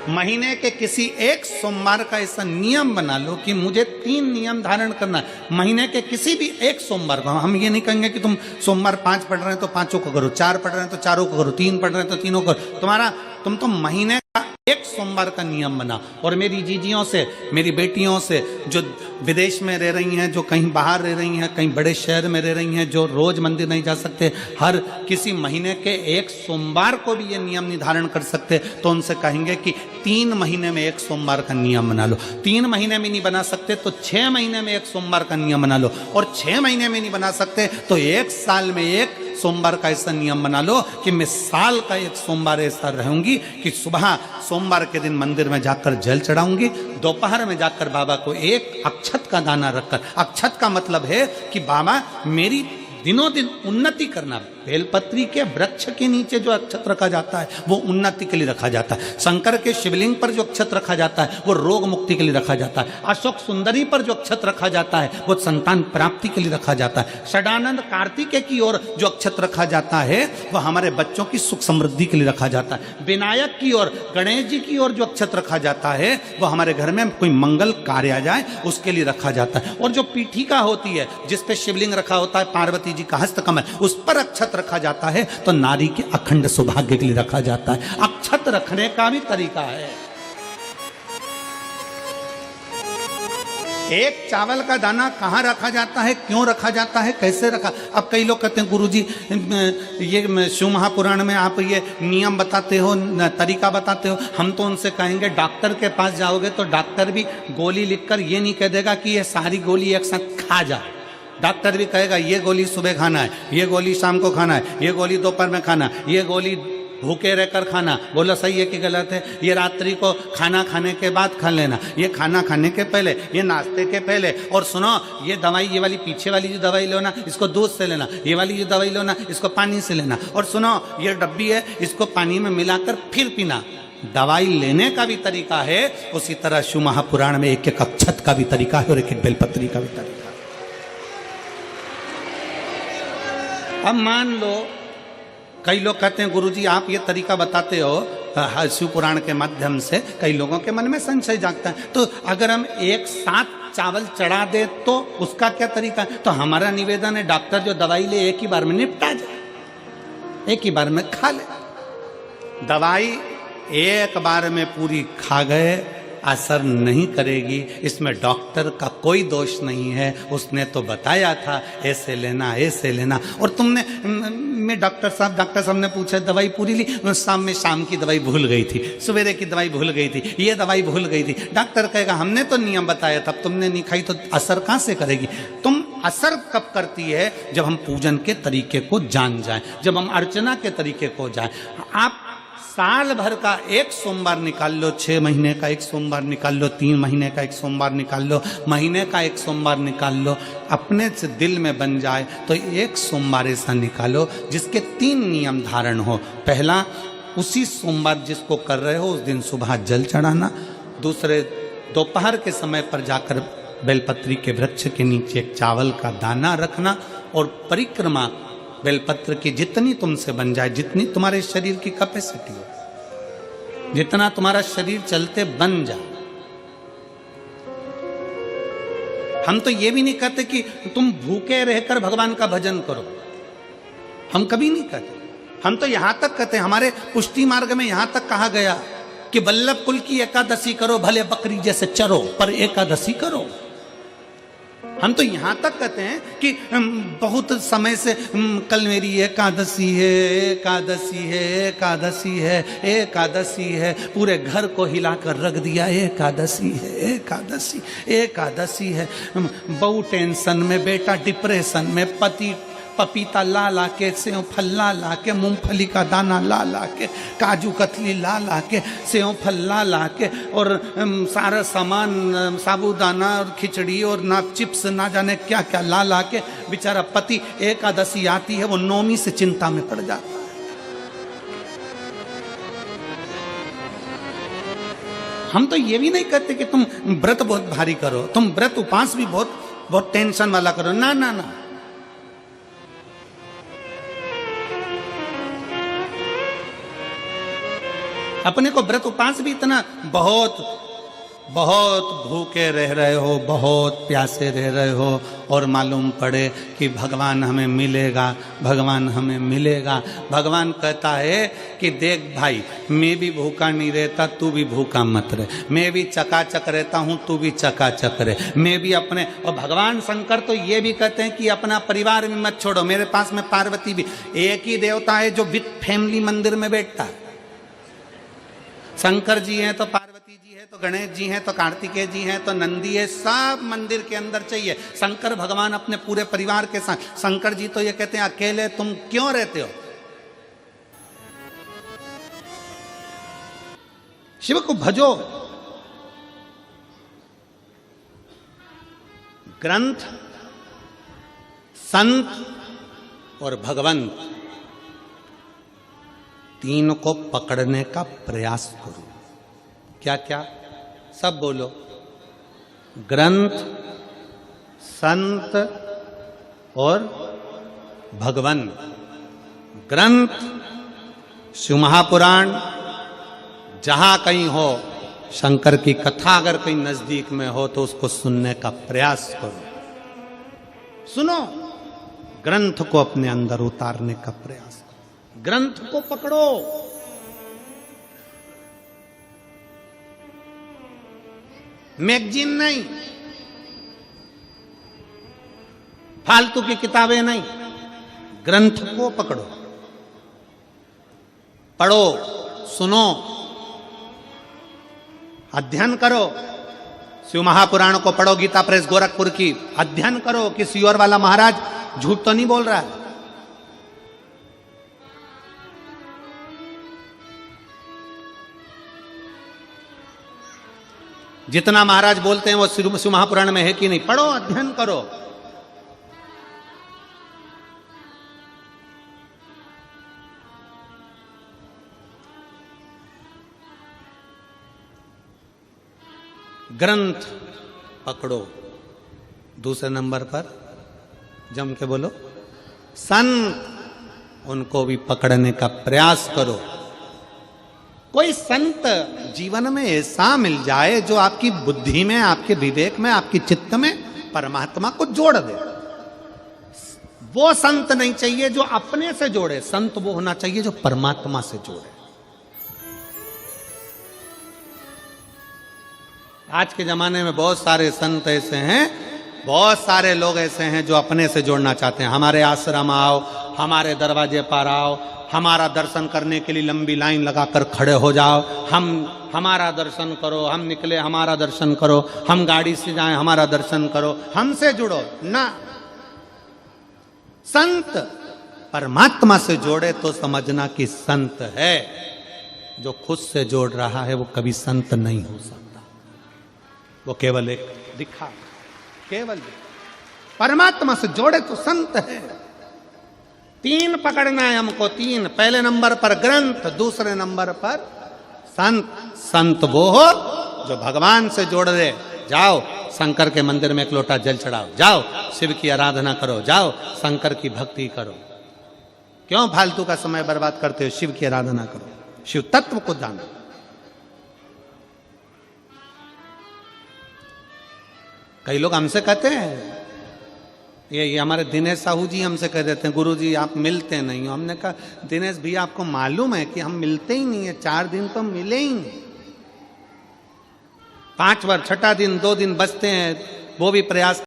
महीने के किसी एक सोमवार का ऐसा नियम बना लो कि मुझे 3 नियम धारण करना है। महीने के किसी भी एक सोमवार को, हम ये नहीं कहेंगे कि तुम सोमवार 5 पढ़ रहे हैं तो 5 को करो, 4 पढ़ रहे हैं तो 4 को करो, 3 पढ़ रहे हैं तो 3 को करो। तुम तो महीने का एक सोमवार का नियम बना। और मेरी जीजियों से, मेरी बेटियों से जो विदेश में रह रही हैं, जो कहीं बाहर रह रही हैं, कहीं बड़े शहर में रह रही हैं, जो रोज मंदिर नहीं जा सकते, हर किसी महीने के एक सोमवार को भी ये नियम निर्धारण कर सकते, तो उनसे कहेंगे कि 3 महीने में एक सोमवार का नियम बना लो। 3 महीने में नहीं बना सकते तो 6 महीने में एक सोमवार का नियम बना लो, और 6 महीने में नहीं बना सकते तो 1 साल में एक सोमवार का ऐसा नियम बना लो कि मैं साल का एक सोमवार ऐसा रहूंगी कि सुबह सोमवार के दिन मंदिर में जाकर जल चढ़ाऊंगी, दोपहर में जाकर बाबा को एक अक्षत का दाना रखकर, अक्षत का मतलब है कि बाबा मेरी दिनों दिन उन्नति करना। बेलपत्री के वृक्ष के नीचे जो अक्षत रखा जाता है वो उन्नति के लिए रखा जाता है। शंकर के शिवलिंग पर जो अक्षत रखा जाता है वो रोग मुक्ति के लिए रखा जाता है। अशोक सुंदरी पर जो अक्षत रखा जाता है वो संतान प्राप्ति के लिए रखा जाता है। षडानंद कार्तिकेय की ओर जो अक्षत रखा जाता है वो हमारे बच्चों की सुख समृद्धि के लिए रखा जाता है। विनायक की ओर, गणेश जी की ओर जो अक्षत रखा जाता है वो हमारे घर में कोई मंगल कार्य आ जाए उसके लिए रखा जाता है। और जो पीठिका होती है जिसपे शिवलिंग रखा होता है, पार्वती जी का हस्तकमल, उस पर अक्षत रखा जाता है तो नारी के अखंड सौभाग्य के लिए रखा जाता है। अक्षत रखने का भी तरीका है। एक चावल का दाना कहाँ रखा जाता है, क्यों रखा जाता है, कैसे रखा। अब कई लोग कहते हैं गुरुजी ये शिव महापुराण में आप ये नियम बताते हो, तरीका बताते हो। हम तो उनसे कहेंगे डॉक्टर के पास जाओगे तो डॉक्टर भी गोली लिखकर ये नहीं कह देगा कि ये सारी गोली एक साथ खा जा। डॉक्टर भी कहेगा ये गोली सुबह खाना है, ये गोली शाम को खाना है, ये गोली दोपहर में खाना, ये गोली भूखे रहकर खाना। बोला सही है कि गलत है? ये रात्रि को खाना खाने के बाद खा लेना, ये खाना खाने के पहले, ये नाश्ते के पहले। और सुनो ये दवाई, ये वाली पीछे वाली जो दवाई लो ना इसको दूध से लेना, ये वाली जो दवाई लो ना इसको पानी से लेना। और सुनो ये डब्बी है इसको पानी में मिलाकर फिर पीना। दवाई लेने का भी तरीका है, उसी तरह शिव महापुराण में एक एक अक्षत का भी तरीका है और एक एक बेलपत्री का भी तरीका है। अब मान लो कई लोग कहते हैं गुरुजी आप ये तरीका बताते हो शिव पुराण के माध्यम से, कई लोगों के मन में संशय जागता है, तो अगर हम एक साथ चावल चढ़ा दे तो उसका क्या तरीका है? तो हमारा निवेदन है डॉक्टर जो दवाई ले एक ही बार में निपटा जाए, एक ही बार में खा ले। दवाई एक बार में पूरी खा गए असर नहीं करेगी, इसमें डॉक्टर का कोई दोष नहीं है। उसने तो बताया था ऐसे लेना ऐसे लेना, और तुमने मैं डॉक्टर साहब ने पूछा दवाई पूरी ली, शाम की दवाई भूल गई थी, सवेरे की दवाई भूल गई थी, ये दवाई भूल गई थी। डॉक्टर कहेगा हमने तो नियम बताया था, तुमने नहीं खाई तो असर कहाँ से करेगी? तुम असर कब करती है? जब हम पूजन के तरीके को जान जाएं, जब हम अर्चना के तरीके को जाएं। आप साल भर का एक सोमवार निकाल लो, 6 महीने का एक सोमवार निकाल लो, 3 महीने का एक सोमवार निकाल लो, महीने का एक सोमवार निकाल लो, अपने से दिल में बन जाए तो एक सोमवार ऐसा निकालो जिसके 3 नियम धारण हो। पहला, उसी सोमवार जिसको कर रहे हो उस दिन सुबह जल चढ़ाना। दूसरे, दोपहर के समय पर जाकर बेलपत्री के वृक्ष के नीचे एक चावल का दाना रखना, और परिक्रमा बेलपत्र की जितनी तुमसे बन जाए, जितनी तुम्हारे शरीर की कैपेसिटी हो, जितना तुम्हारा शरीर चलते बन जाए। हम तो ये भी नहीं कहते कि तुम भूखे रहकर भगवान का भजन करो, हम कभी नहीं कहते। हम तो यहां तक कहते हैं, हमारे पुष्टि मार्ग में यहां तक कहा गया कि वल्लभ कुल की एकादशी करो, भले बकरी जैसे चरो पर एकादशी करो। हम तो यहाँ तक कहते हैं कि बहुत समय से कल मेरी एकादशी है, एकादशी है, एकादशी है, एकादशी है, पूरे घर को हिलाकर रख दिया, एकादशी है, एकादशी, एकादशी है। बहू टेंशन में, बेटा डिप्रेशन में, पति पपीता ला ला के, सेव फल ला ला के, मूंगफली का दाना ला ला के, काजू कतली ला ला के, सेव फल ला ला के, और सारा सामान साबूदाना और खिचड़ी और ना चिप्स ना जाने क्या क्या ला ला के, बेचारा पति एकादशी आती है वो नौमी से चिंता में पड़ जाता है। हम तो ये भी नहीं कहते कि तुम व्रत बहुत भारी करो, तुम व्रत उपास भी बहुत टेंशन वाला करो, ना ना ना। अपने को व्रत उपास भी इतना बहुत बहुत भूखे रह रहे हो, बहुत प्यासे रह रहे हो, और मालूम पड़े कि भगवान हमें मिलेगा, भगवान हमें मिलेगा। भगवान कहता है कि देख भाई, मैं भी भूखा नहीं रहता, तू भी भूखा मत रहे, मैं भी चकाचक रहता हूँ, तू भी चकाचक रहे, मैं भी अपने। और भगवान शंकर तो ये भी कहते हैं कि अपना परिवार भी मत छोड़ो। मेरे पास में पार्वती भी, एक ही देवता है जो विद फैमिली मंदिर में बैठता है। शंकर जी हैं तो पार्वती जी है, तो गणेश जी हैं, तो कार्तिकेय जी हैं, तो नंदी है, सब मंदिर के अंदर चाहिए। शंकर भगवान अपने पूरे परिवार के साथ। शंकर जी तो ये कहते हैं अकेले तुम क्यों रहते हो? शिव को भजो। ग्रंथ, संत और भगवंत, तीन को पकड़ने का प्रयास करो। क्या क्या? सब बोलो। ग्रंथ, संत और भगवंत। ग्रंथ, शिव महापुराण, जहां कहीं हो शंकर की कथा अगर कहीं नजदीक में हो तो उसको सुनने का प्रयास करो। सुनो, ग्रंथ को अपने अंदर उतारने का प्रयास करो। ग्रंथ को पकड़ो। मैगजीन नहीं, फालतू की किताबें नहीं, ग्रंथ को पकड़ो, पढ़ो, सुनो, अध्ययन करो। शिव महापुराण को पढ़ो, गीता प्रेस गोरखपुर की, अध्ययन करो कि सियोर वाला महाराज झूठ तो नहीं बोल रहा है। जितना महाराज बोलते हैं वो शिव महापुराण में है कि नहीं? पढ़ो, अध्ययन करो। ग्रंथ पकड़ो। दूसरे नंबर पर जम के बोलो संत, उनको भी पकड़ने का प्रयास करो। कोई संत जीवन में ऐसा मिल जाए जो आपकी बुद्धि में, आपके विवेक में, आपकी चित्त में परमात्मा को जोड़ दे। वो संत नहीं चाहिए जो अपने से जोड़े, संत वो होना चाहिए जो परमात्मा से जोड़े। आज के जमाने में बहुत सारे संत ऐसे हैं, बहुत सारे लोग ऐसे हैं जो अपने से जोड़ना चाहते हैं। हमारे आश्रम आओ, हमारे दरवाजे पर आओ, हमारा दर्शन करने के लिए लंबी लाइन लगाकर खड़े हो जाओ, हमारा दर्शन करो, हम निकले हमारा दर्शन करो, हम गाड़ी से जाएं हमारा दर्शन करो, हमसे जुड़ो ना। संत परमात्मा से जोड़े तो समझना कि संत है। जो खुद से जोड़ रहा है वो कभी संत नहीं हो सकता, वो केवल एक दिखा, केवल परमात्मा से जोड़े तो संत है। तीन पकड़ना है हमको, तीन। पहले नंबर पर ग्रंथ, दूसरे नंबर पर संत। संत वो हो जो भगवान से जोड़ दे। जाओ शंकर के मंदिर में एक लोटा जल चढ़ाओ, जाओ शिव की आराधना करो, जाओ शंकर की भक्ति करो। क्यों फालतू का समय बर्बाद करते हो? शिव की आराधना करो, शिव तत्व को जानो। कई लोग हमसे कहते हैं, ये हमारे दिनेश साहू जी हमसे कह देते हैं, गुरु जी आप मिलते नहीं हो। हमने कहा दिनेश भैया आपको मालूम है कि हम मिलते ही नहीं है, 4 दिन तो मिले ही नहीं, 5 बार, छठा दिन 2 दिन बचते हैं वो भी प्रयास